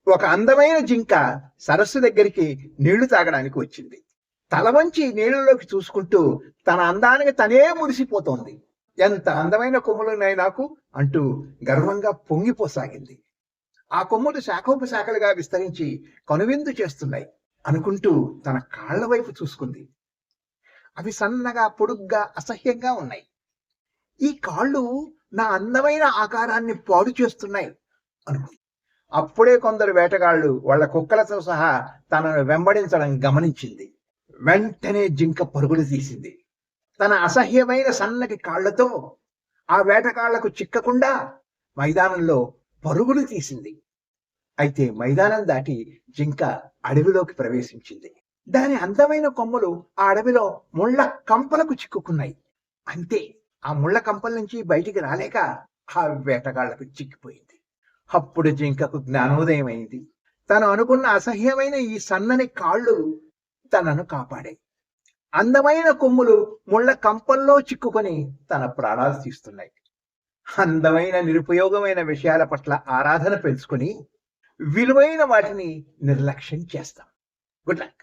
ఒక అందమైన జింక సరస్సు దగ్గరికి నీళ్లు తాగడానికి వచ్చింది. తల వంచి నీళ్ళలోకి చూసుకుంటూ తన అందానికి తనే మురిసిపోతోంది. ఎంత అందమైన కొమ్ములున్నాయి నాకు అంటూ గర్వంగా పొంగిపోసాగింది. ఆ కొమ్ములు శాఖోపశాఖలుగా విస్తరించి కనువిందు చేస్తున్నాయి అనుకుంటూ తన కాళ్ల వైపు చూసుకుంది. అవి సన్నగా పొడుగ్గా అసహ్యంగా ఉన్నాయి. ఈ కాళ్ళు నా అందమైన ఆకారాన్ని పాడు చేస్తున్నాయి అనుకుంది. అప్పుడే కొందరు వేటగాళ్లు వాళ్ళ కుక్కలతో సహా తనను వెంబడించడం గమనించింది. వెంటనే జింక పరుగులు తీసింది. తన అసహ్యమైన సన్నటి కాళ్లతో ఆ వేటగాళ్లకు చిక్కకుండా మైదానంలో పరుగులు తీసింది. అయితే మైదానం దాటి జింక అడవిలోకి ప్రవేశించింది. దాని అందమైన కొమ్ములు ఆ అడవిలో ముళ్ళ కంపలకు చిక్కుకున్నాయి. అంతే, ఆ ముళ్ళ కంపల నుంచి బయటికి రాలేక ఆ వేటగాళ్లకు చిక్కిపోయింది. అప్పుడు జింకకు జ్ఞానోదయం అయింది. తను అనుకున్న అసహ్యమైన ఈ సన్నని కాళ్ళు తనను కాపాడాయి. అందమైన కొమ్ములు ముళ్ళ కంపల్లో చిక్కుకొని తన ప్రాణాలు తీస్తున్నాయి. అందమైన నిరుపయోగమైన విషయాల పట్ల ఆరాధన పెంచుకొని విలువైన వాటిని నిర్లక్ష్యం చేస్తాం. Good luck.